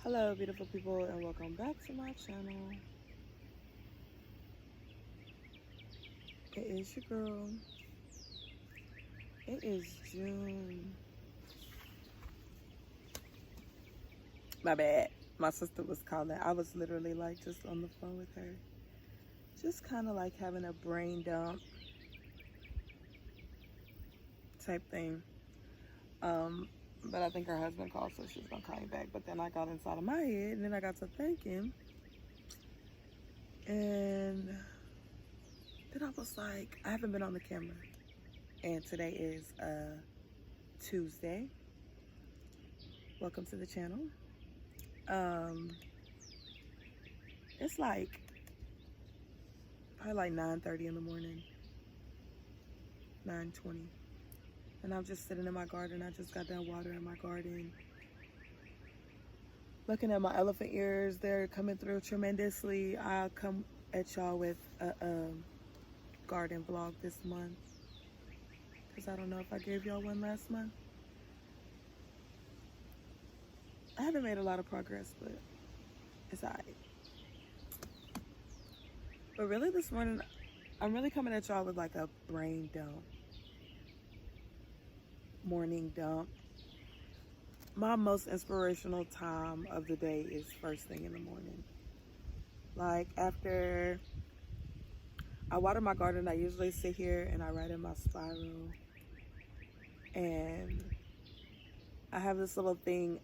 Hello, beautiful people, and welcome back to my channel. It is your girl. It is June. My bad. My sister was calling. I was literally like just on the phone with her. Just kind of like having a brain dump type thing. But I think her husband called, so she was gonna call me back. But then I got inside of my head, and then I got to thinking, and then I was like, I haven't been on the camera, and today is Tuesday. Welcome to the channel. It's like probably like 9:30 in the morning, 9:20, and I'm just sitting in my garden. I just got done watering my garden, looking at my elephant ears. They're coming through tremendously. I'll come at y'all with a garden vlog this month, because I don't know if I gave y'all one last month. I haven't made a lot of progress, but it's alright. But really this morning, I'm really coming at y'all with like a brain dump, morning dump. My most inspirational time of the day is first thing in the morning. Like after I water my garden, I usually sit here and I write in my spiral. And I have this little thing,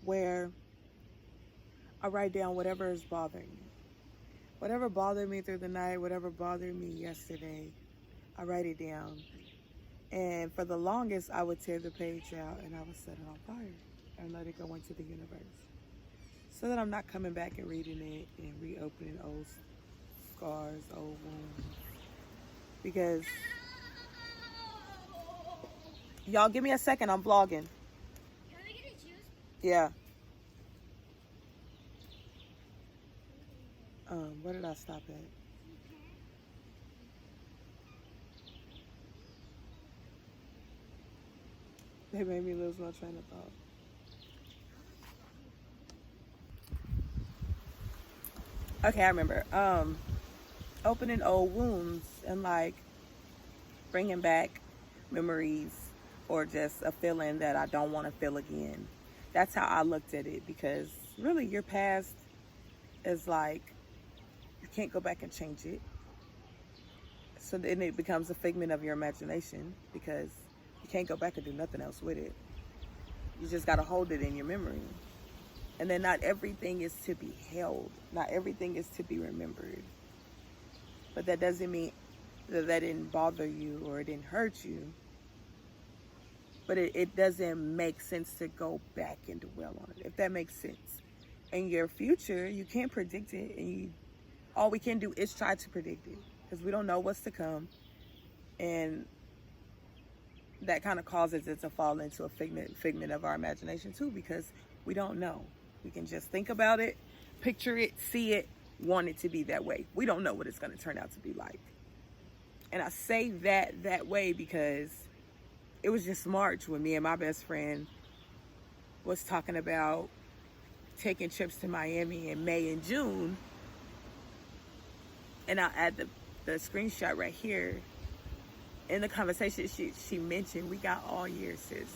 where I write down whatever is bothering me. Whatever bothered me through the night, whatever bothered me yesterday, I write it down. And for the longest, I would tear the page out and I would set it on fire and let it go into the universe. So that I'm not coming back and reading it and reopening old scars, old wounds. Because, y'all give me a second, I'm vlogging. Can I get a juice? Yeah. Where did I stop at? They made me lose my train of thought. Okay, I remember. Opening old wounds and like bringing back memories or just a feeling that I don't want to feel again. That's how I looked at it, because really your past is like, you can't go back and change it. So then it becomes a figment of your imagination, because you can't go back and do nothing else with it. You just got to hold it in your memory. And then not everything is to be held. Not everything is to be remembered. But that doesn't mean that didn't bother you or it didn't hurt you. But it doesn't make sense to go back and dwell on it, if that makes sense. In your future, you can't predict it, and all we can do is try to predict it, because we don't know what's to come. And that kind of causes it to fall into a figment of our imagination too, because we don't know. We can just think about it, picture it, see it, want it to be that way. We don't know what it's going to turn out to be like. And I say that way because it was just March when me and my best friend was talking about taking trips to Miami in May and June. And I'll add the screenshot right here. In the conversation, she mentioned we got all year, sis.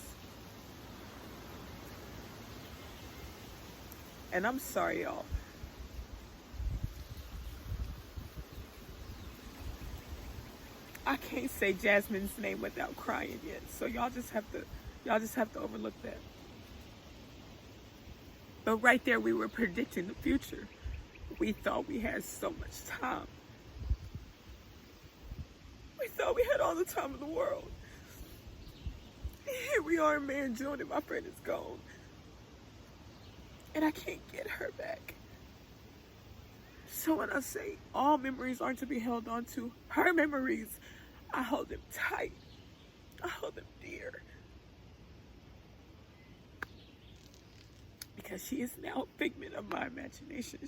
And I'm sorry, y'all. I can't say Jasmine's name without crying yet. So y'all just have to overlook that. But right there, we were predicting the future. We thought we had so much time. We thought we had all the time in the world. Here we are in May and June, and my friend is gone. And I can't get her back. So when I say all memories aren't to be held on to, her memories, I hold them tight. I hold them dear. Because she is now a figment of my imagination.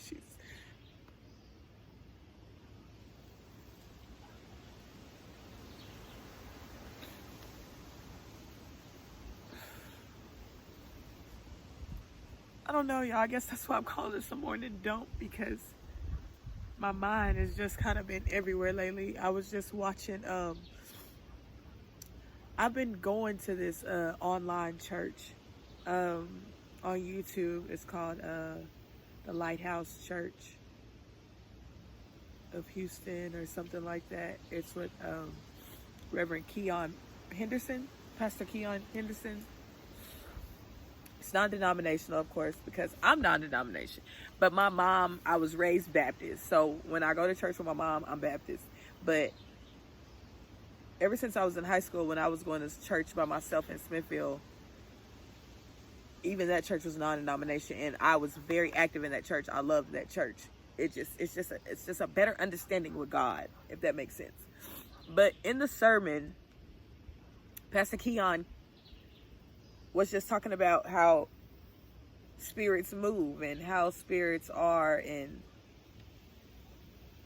don't know, y'all. I guess that's why I'm calling this a morning don't, because my mind has just kind of been everywhere lately. I was just watching, I've been going to this online church on YouTube. It's called the Lighthouse Church of Houston or something like that. It's with Reverend Keon Henderson, Pastor Keon Henderson. It's non-denominational, of course, because I'm non-denomination. But my mom, I was raised Baptist. So when I go to church with my mom, I'm Baptist. But ever since I was in high school, when I was going to church by myself in Smithfield, even that church was non-denomination, and I was very active in that church. I loved that church. It's just a better understanding with God, if that makes sense. But in the sermon, Pastor Keon was just talking about how spirits move and how spirits are and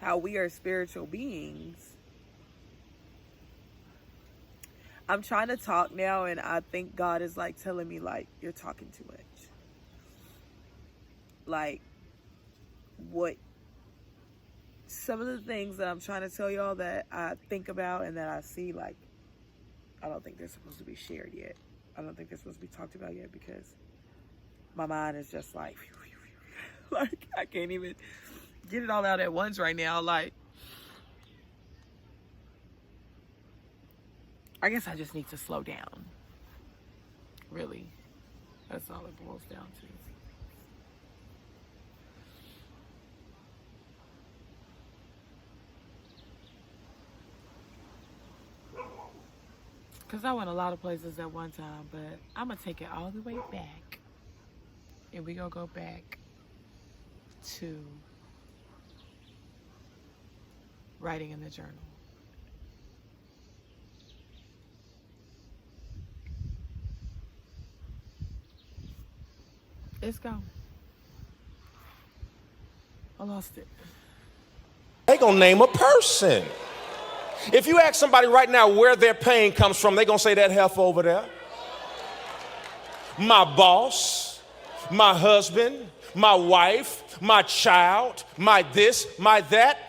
how we are spiritual beings. I'm trying to talk now, and I think God is like telling me, like, you're talking too much. Like, what some of the things that I'm trying to tell y'all that I think about and that I see, like, I don't think they're supposed to be shared yet. I don't think they're supposed to be talked about yet, because my mind is just like, like, I can't even get it all out at once right now. Like, I guess I just need to slow down. Really. That's all it boils down to. Because I went a lot of places at one time, but I'm going to take it all the way back. And we're going to go back to writing in the journal. Let's go. I lost it. They gonna name a person. If you ask somebody right now where their pain comes from, they gonna say that heifer over there. My boss, my husband, my wife, my child, my this, my that.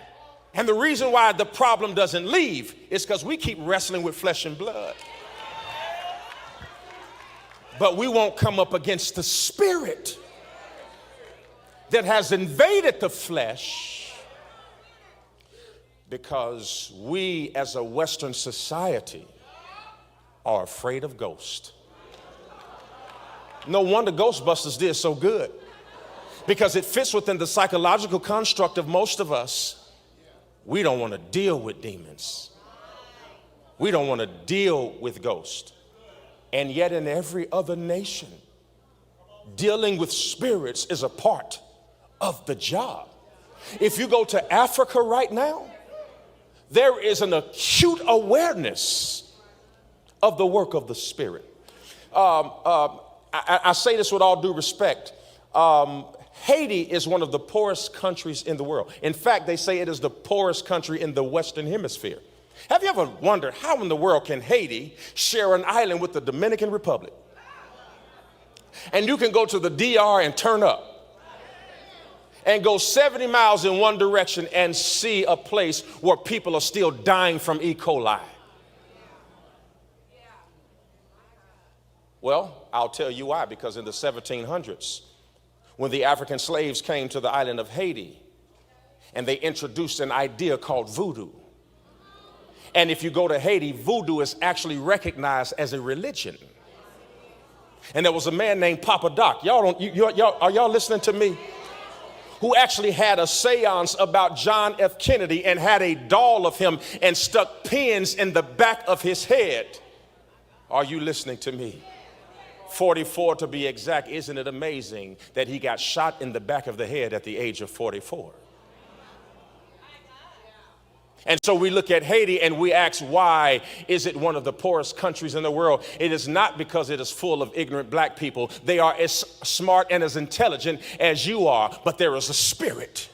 And the reason why the problem doesn't leave is because we keep wrestling with flesh and blood. But we won't come up against the spirit that has invaded the flesh, because we as a Western society are afraid of ghosts. No wonder Ghostbusters did so good, because it fits within the psychological construct of most of us. We don't want to deal with demons. We don't want to deal with ghosts. And yet in every other nation, dealing with spirits is a part of the job. If you go to Africa right now, there is an acute awareness of the work of the spirit. I say this with all due respect. Haiti is one of the poorest countries in the world. In fact, they say it is the poorest country in the Western Hemisphere. Have you ever wondered how in the world can Haiti share an island with the Dominican Republic? And you can go to the DR and turn up and go 70 miles in one direction and see a place where people are still dying from E. coli. Well, I'll tell you why. Because in the 1700s, when the African slaves came to the island of Haiti, and they introduced an idea called voodoo. And if you go to Haiti, voodoo is actually recognized as a religion. And there was a man named Papa Doc. Are y'all listening to me? Who actually had a seance about John F. Kennedy and had a doll of him and stuck pins in the back of his head. Are you listening to me? 44 to be exact. Isn't it amazing that he got shot in the back of the head at the age of 44? And so we look at Haiti and we ask, why is it one of the poorest countries in the world? It is not because it is full of ignorant black people. They are as smart and as intelligent as you are, but there is a spirit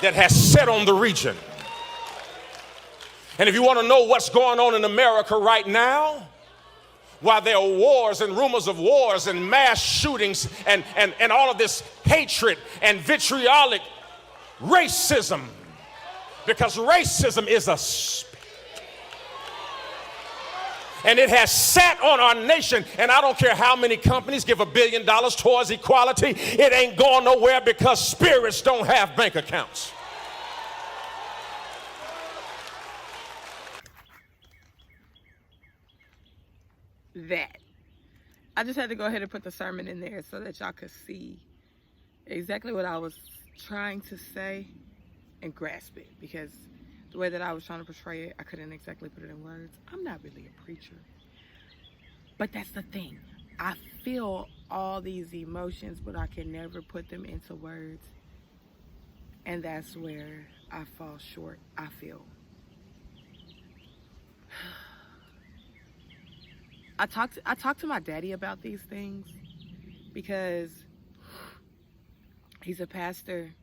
that has set on the region. And if you want to know what's going on in America right now, while there are wars and rumors of wars and mass shootings and all of this hatred and vitriolic racism, because racism is a spirit. And it has sat on our nation, and I don't care how many companies give $1 billion towards equality, it ain't going nowhere because spirits don't have bank accounts. That. I just had to go ahead and put the sermon in there so that y'all could see exactly what I was trying to say and grasp it, because the way that I was trying to portray it, I couldn't exactly put it in words. I'm not really a preacher. But that's the thing. I feel all these emotions, but I can never put them into words. And that's where I fall short, I feel. I talked to my daddy about these things because he's a pastor.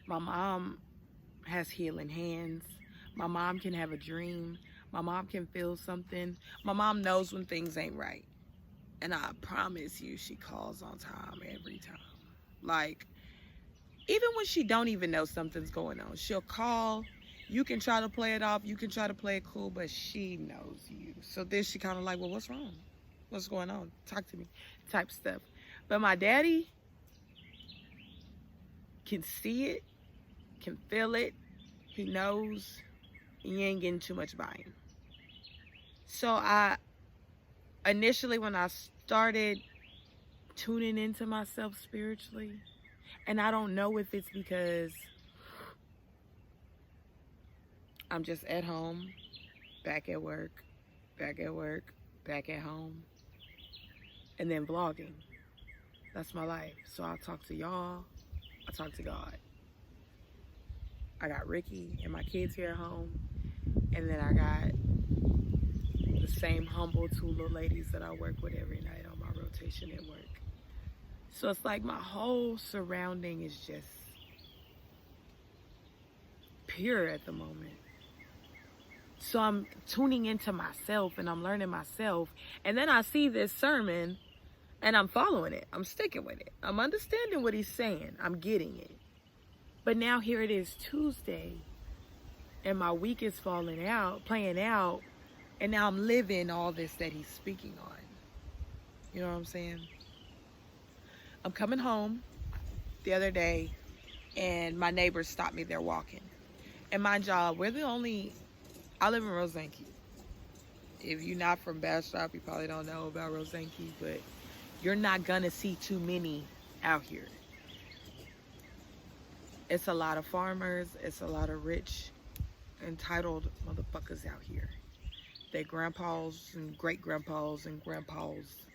My mom has healing hands. My mom can have a dream. My mom can feel something. My mom knows when things ain't right. And I promise you, she calls on time every time. Like, even when she don't even know something's going on, she'll call. You can try to play it off. You can try to play it cool, but she knows you. So then she kind of like, well, what's wrong? What's going on? Talk to me, type stuff. But my daddy can see it, can feel it. He knows he ain't getting too much by him. So initially when I started tuning into myself spiritually, and I don't know if it's because I'm just at home, back at work, back at home, and then vlogging. That's my life. So I talk to y'all, I talk to God. I got Ricky and my kids here at home, and then I got the same humble two little ladies that I work with every night on my rotation at work. So it's like my whole surrounding is just pure at the moment. So I'm tuning into myself and I'm learning myself. And then I see this sermon and I'm following it. I'm sticking with it. I'm understanding what he's saying. I'm getting it. But now here it is Tuesday and my week is playing out. And now I'm living all this that he's speaking on. You know what I'm saying? I'm coming home the other day and my neighbors stopped me there walking. And mind y'all, I live in Rosanke. If you're not from Bastrop, you probably don't know about Rosanke, but you're not gonna see too many out here. It's a lot of farmers, it's a lot of rich, entitled motherfuckers out here. Their grandpas and great-grandpas and grandpas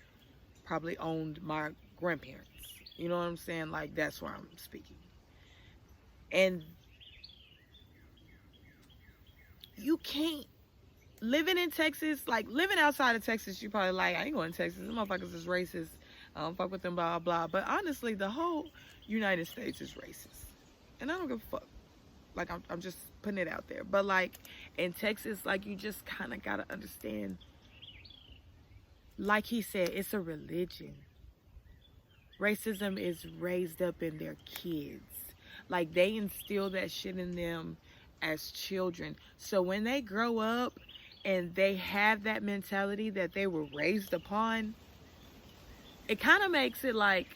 probably owned my grandparents. You know what I'm saying? Like, that's where I'm speaking. And you can't, living in Texas, like living outside of Texas, you probably like, I ain't going to Texas. Them motherfuckers is racist. I don't fuck with them, blah, blah. But honestly, the whole United States is racist. And I don't give a fuck. Like, I'm just putting it out there. But like in Texas, like you just kind of got to understand, like he said, it's a religion. Racism is raised up in their kids. Like they instill that shit in them as children. So when they grow up and they have that mentality that they were raised upon, it kind of makes it like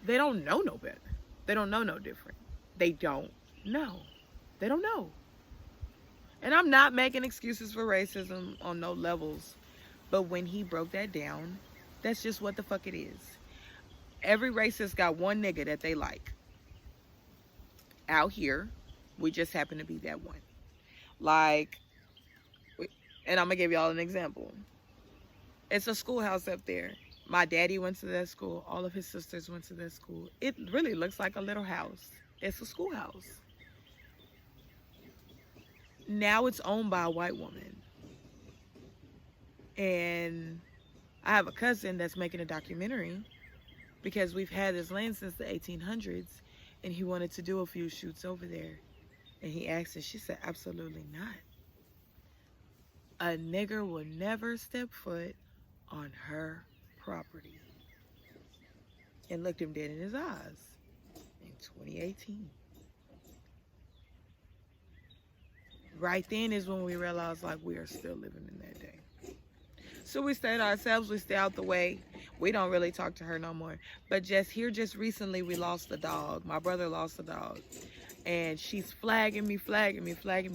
they don't know no better. They don't know no different. They don't know. They don't know. And I'm not making excuses for racism on no levels. But when he broke that down, that's just what the fuck it is. Every racist got one nigga that they like. Out here, we just happen to be that one. Like, and I'm gonna give y'all an example. It's a schoolhouse up there. My daddy went to that school. All of his sisters went to that school. It really looks like a little house. It's a schoolhouse. Now it's owned by a white woman. And I have a cousin that's making a documentary because we've had this land since the 1800s and he wanted to do a few shoots over there. And he asked her, she said, absolutely not. A nigger will never step foot on her property and looked him dead in his eyes in 2018. Right then is when we realized like we are still living in that day. So we stayed ourselves, we stay out the way. We don't really talk to her no more. But just recently we lost a dog. My brother lost a dog. And she's flagging me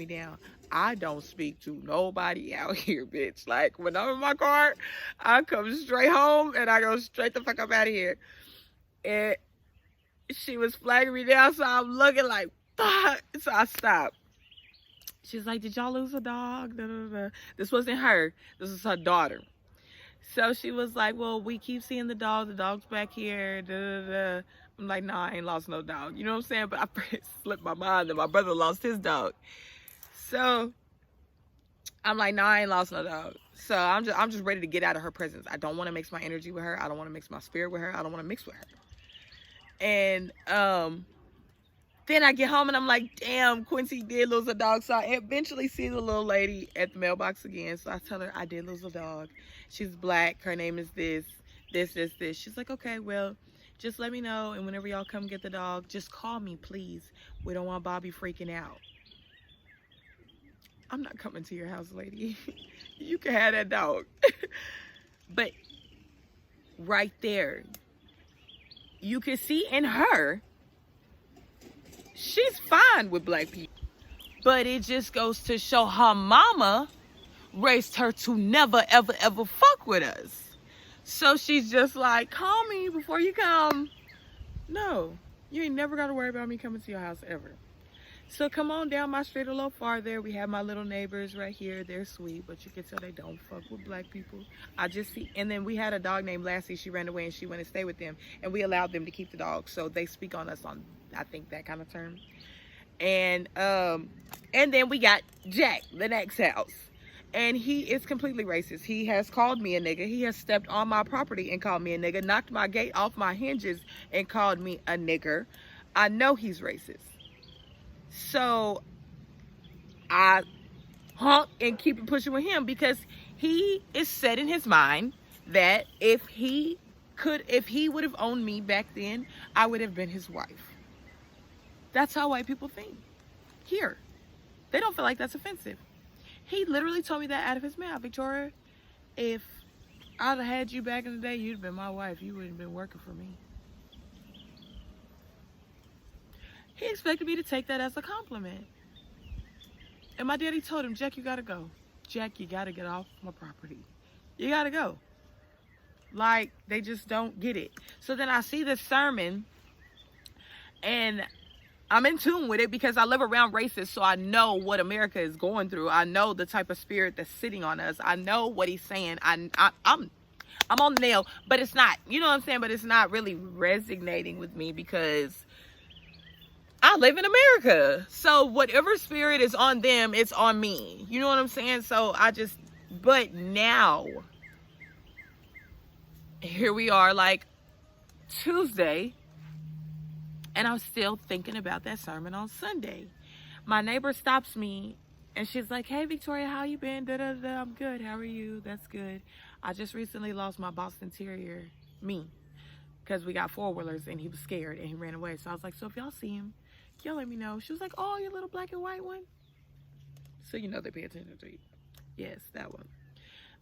down. I don't speak to nobody out here, bitch. Like, when I'm in my car, I come straight home and I go straight the fuck up out of here. And she was flagging me down, so I'm looking like, fuck. So I stopped. She's like, did y'all lose a dog? Da, da, da. This wasn't her. This was her daughter. So she was like, well, we keep seeing the dog. The dog's back here. Da, da, da. I'm like, nah, I ain't lost no dog. You know what I'm saying? But I slipped my mind that my brother lost his dog. So I'm like, nah, I ain't lost no dog. So I'm just ready to get out of her presence. I don't want to mix my energy with her. I don't want to mix my spirit with her. I don't want to mix with her. And then I get home and I'm like, damn, Quincy did lose a dog. So I eventually see the little lady at the mailbox again. So I tell her I did lose a dog. She's black. Her name is this. She's like, okay, well, just let me know. And whenever y'all come get the dog, just call me, please. We don't want Bobby freaking out. I'm not coming to your house, lady. You can have that dog. But right there, you can see in her, she's fine with black people. But it just goes to show her mama raised her to never, ever, ever fuck with us. So she's just like, call me before you come. No, you ain't never got to worry about me coming to your house ever. So come on down my street a little farther. We have my little neighbors right here. They're sweet, but you can tell they don't fuck with black people. I just see, and then we had a dog named Lassie. She ran away and she went to stay with them. And we allowed them to keep the dog. So they speak on us on, I think, that kind of term. And then we got Jack, the next house. And he is completely racist. He has called me a nigga. He has stepped on my property and called me a nigga, knocked my gate off my hinges and called me a nigger. I know he's racist. So I honk and keep it pushing with him because he is set in his mind that if he would have owned me back then, I would have been his wife. That's how white people think. Here. They don't feel like that's offensive. He literally told me that out of his mouth. Victoria, if I'd have had you back in the day, you'd have been my wife. You wouldn't have been working for me. He expected me to take that as a compliment. And my daddy told him, Jack, you gotta go. Jack, you gotta get off my property. You gotta go. Like, they just don't get it. So then I see this sermon, and I'm in tune with it because I live around racists, so I know what America is going through. I know the type of spirit that's sitting on us. I know what he's saying. I'm on the nail, but it's not, you know what I'm saying? But it's not really resonating with me because I live in America. So whatever spirit is on them, it's on me. You know what I'm saying? So but now, here we are, like Tuesday, and I'm still thinking about that sermon on Sunday. My neighbor stops me and she's like, hey, Victoria, how you been? Da, da, da. I'm good. How are you? That's good. I just recently lost my Boston Terrier, because we got four-wheelers and he was scared and he ran away. So I was like, so if y'all see him, y'all let me know. She was like, oh, your little black and white one? So you know they pay attention to you. Yes, that one.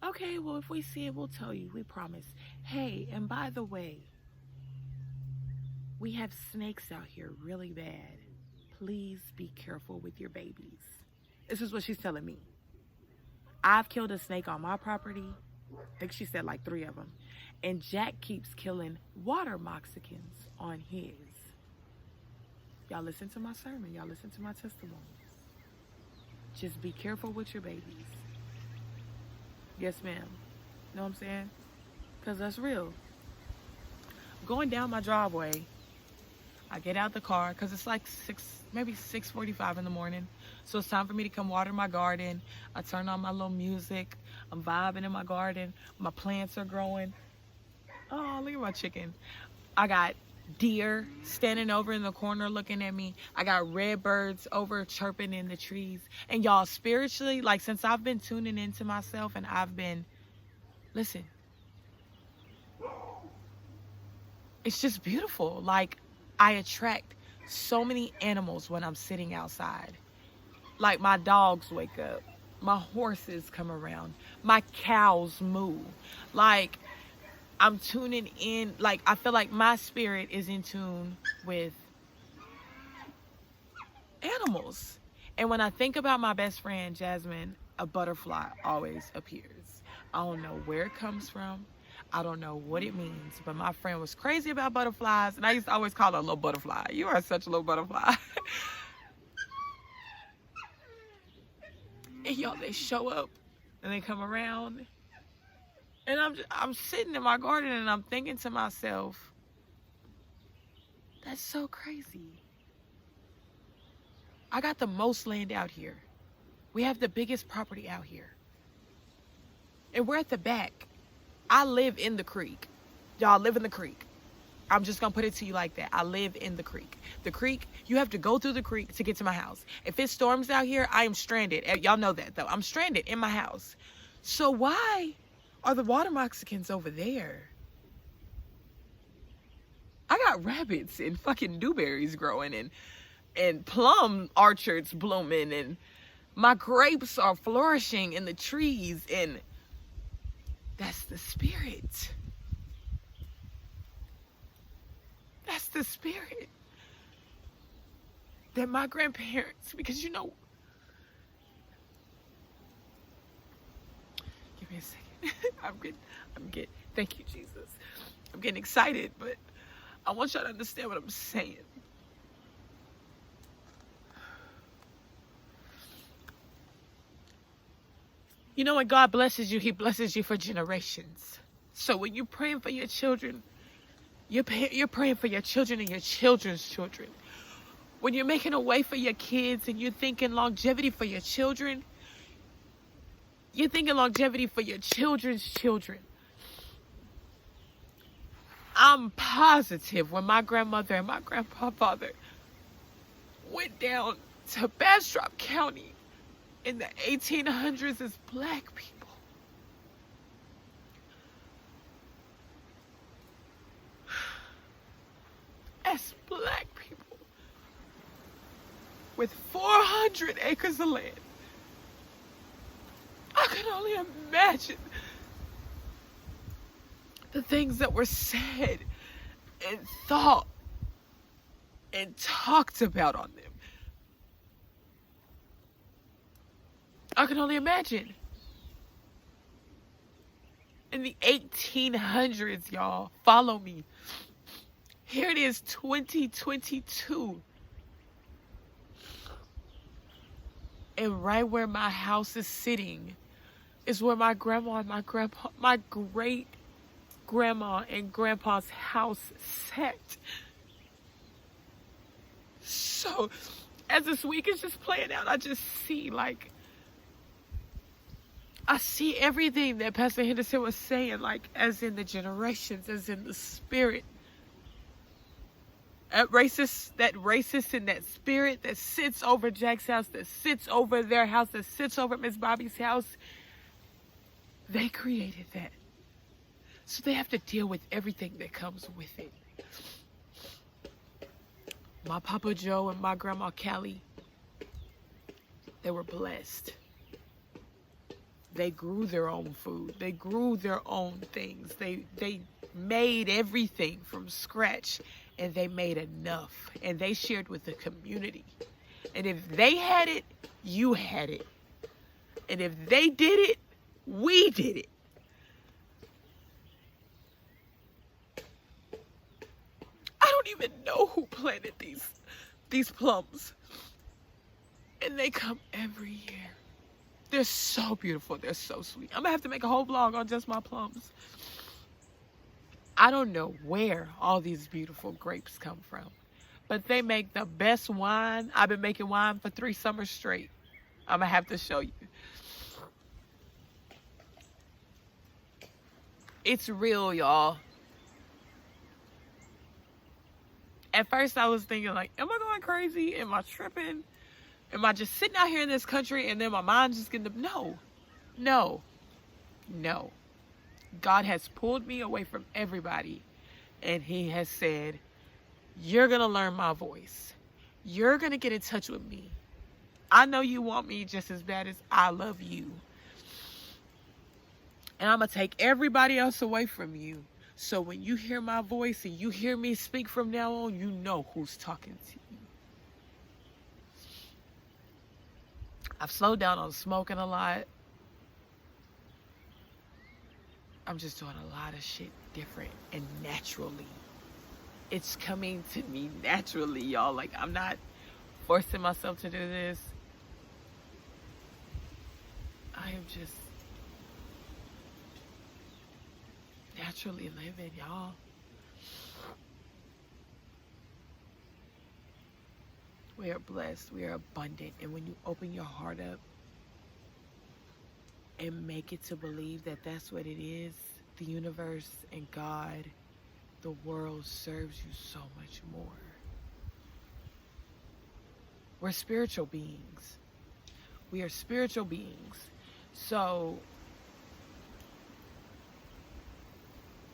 Okay, well, if we see it, we'll tell you. We promise. Hey, and by the way, we have snakes out here really bad. Please be careful with your babies. This is what she's telling me. I've killed a snake on my property. I think she said like 3 of them. And Jack keeps killing water moxicans on his. Y'all listen to my sermon. Y'all listen to my testimony. Just be careful with your babies. Yes, ma'am. Know what I'm saying? Because that's real. Going down my driveway, I get out the car because it's like maybe 6:45 in the morning. So it's time for me to come water my garden. I turn on my little music. I'm vibing in my garden. My plants are growing. Oh, look at my chicken. I got deer standing over in the corner looking at me. I got red birds over chirping in the trees. And y'all, spiritually, like since I've been tuning into myself and I've been, listen, it's just beautiful. Like, I attract so many animals when I'm sitting outside. Like, my dogs wake up, my horses come around, my cows moo. Like, I'm tuning in. Like, I feel like my spirit is in tune with animals. And when I think about my best friend, Jasmine, a butterfly always appears. I don't know where it comes from. I don't know what it means, but my friend was crazy about butterflies, and I used to always call her a little butterfly. You are such a little butterfly. And y'all, they show up and they come around, and I'm sitting in my garden and I'm thinking to myself, that's so crazy. I got the most land out here. We have the biggest property out here. And we're at the back. I live in the creek. Y'all live in the creek. I'm just going to put it to you like that. I live in the creek. The creek, you have to go through the creek to get to my house. If it storms out here, I am stranded. Y'all know that, though. I'm stranded in my house. So why are the water Mexicans over there? I got rabbits and fucking dewberries growing and plum orchards blooming, and my grapes are flourishing in the trees, and that's the spirit. That's the spirit that my grandparents, because you know, give me a second. I'm getting, thank you, Jesus. I'm getting excited, but I want y'all to understand what I'm saying. You know, when God blesses you, he blesses you for generations. So when you're praying for your children, you're praying for your children and your children's children. When you're making a way for your kids and you're thinking longevity for your children, you're thinking longevity for your children's children. I'm positive when my grandmother and my grandfather went down to Bastrop County in the 1800s as black people, as black people with 400 acres of land, I can only imagine the things that were said and thought and talked about on them. I can only imagine. In the 1800s, y'all, follow me. Here it is, 2022. And right where my house is sitting is where my grandma and my grandpa, my great grandma and grandpa's house sat. So, as this week is just playing out, I just see, like, I see everything that Pastor Henderson was saying, like, as in the generations, as in the spirit. That racist and that spirit that sits over Jack's house, that sits over their house, that sits over Miss Bobby's house, they created that. So they have to deal with everything that comes with it. My Papa Joe and my Grandma Callie, they were blessed. They grew their own food. They grew their own things. They made everything from scratch, and they made enough. And they shared with the community. And if they had it, you had it. And if they did it, we did it. I don't even know who planted these plums. And they come every year. They're so beautiful. They're so sweet. I'm going to have to make a whole vlog on just my plums. I don't know where all these beautiful grapes come from, but they make the best wine. I've been making wine for 3 summers straight. I'm going to have to show you. It's real, y'all. At first, I was thinking, like, am I going crazy? Am I tripping? Am I just sitting out here in this country and then my mind's just getting... No. God has pulled me away from everybody And he has said, you're going to learn my voice. You're going to get in touch with me. I know you want me just as bad as I love you. And I'm going to take everybody else away from you. So when you hear my voice and you hear me speak from now on, you know who's talking to you. I've slowed down on smoking a lot. I'm just doing a lot of shit different and naturally. It's coming to me naturally, y'all. Like, I'm not forcing myself to do this. I am just naturally living, y'all. We are blessed. We are abundant. And when you open your heart up and make it to believe that that's what it is, the universe and God, the world serves you so much more. We're spiritual beings. We are spiritual beings. So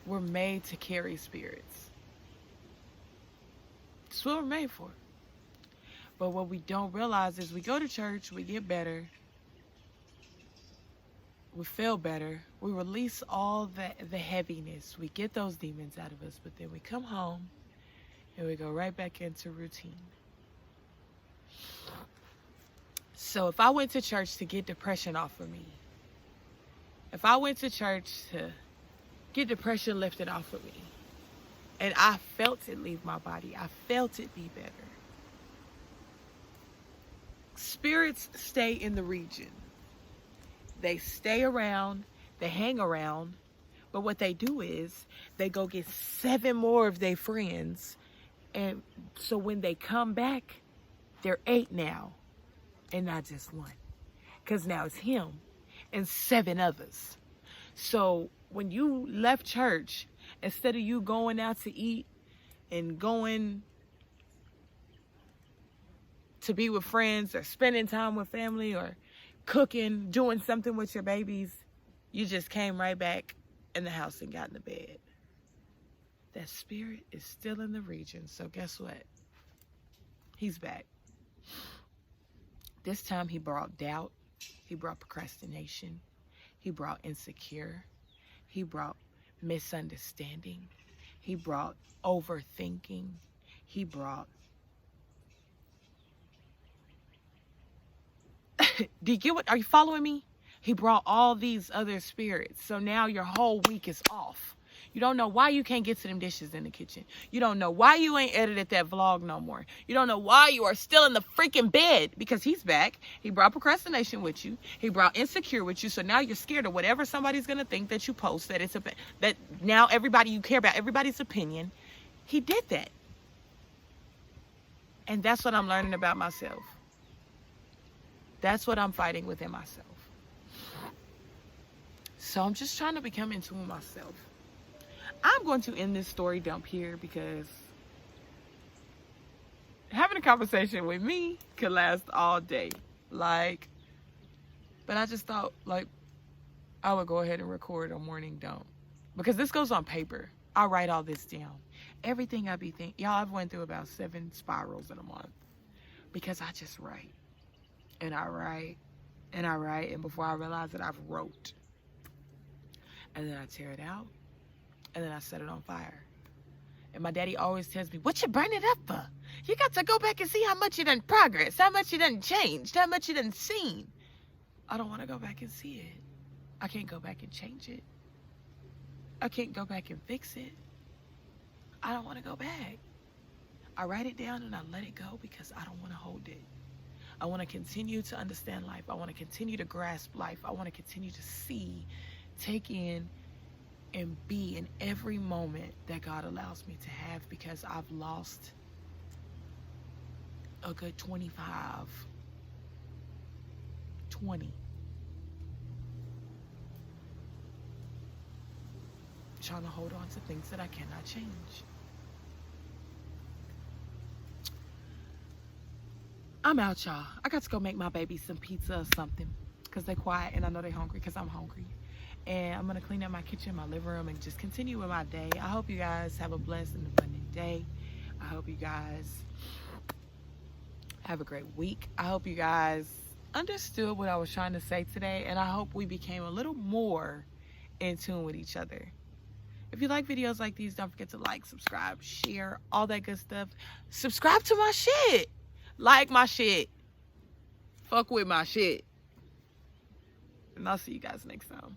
we're made to carry spirits. That's what we're made for. But what we don't realize is we go to church, we get better, we feel better, we release all the heaviness, we get those demons out of us, but then we come home and we go right back into routine. So if I went to church to get depression off of me, if I went to church to get depression lifted off of me, and I felt it leave my body, I felt it be better. Spirits stay in the region. They stay around, they hang around, but what they do is they go get 7 more of their friends, and so when they come back, they're 8 now, and not just 1. Because now it's him and 7 others. So when you left church, instead of you going out to eat and going to be with friends or spending time with family or cooking, doing something with your babies, you just came right back in the house and got in the bed. That spirit is still in the region. So guess what? He's back. This time he brought doubt. He brought procrastination. He brought insecure. He brought misunderstanding. He brought overthinking. He brought do you get what? Are you following me? He brought all these other spirits. So now your whole week is off. You don't know why you can't get to them dishes in the kitchen. You don't know why you ain't edited that vlog no more. You don't know why you are still in the freaking bed, because he's back. He brought procrastination with you. He brought insecure with you. So now you're scared of whatever somebody's going to think that you post, that now everybody you care about, everybody's opinion. He did that. And that's what I'm learning about myself. That's what I'm fighting within myself. So I'm just trying to become in tune with myself. I'm going to end this story dump here because having a conversation with me could last all day. But I just thought, I would go ahead and record a morning dump. Because this goes on paper. I write all this down. Everything I be thinking. Y'all, I've went through about 7 spirals in a month. Because I just write. And I write. And I write. And before I realize it, I've wrote. And then I tear it out. And then I set it on fire. And my daddy always tells me, what you burn it up for? You got to go back and see how much you done progress, how much you done changed, how much you done seen. I don't want to go back and see it. I can't go back and change it. I can't go back and fix it. I don't want to go back. I write it down and I let it go because I don't want to hold it. I want to continue to understand life. I want to continue to grasp life. I want to continue to see, take in, and be in every moment that God allows me to have, because I've lost a good 20 trying to hold on to things that I cannot change. I'm out, y'all. I got to go make my baby some pizza or something. because they're quiet and I know they're hungry because I'm hungry. And I'm going to clean up my kitchen, my living room, and just continue with my day. I hope you guys have a blessed and abundant day. I hope you guys have a great week. I hope you guys understood what I was trying to say today, and I hope we became a little more in tune with each other. If you like videos like these, don't forget to like, subscribe, share, all that good stuff. Subscribe to my shit. Like my shit. Fuck with my shit. And I'll see you guys next time.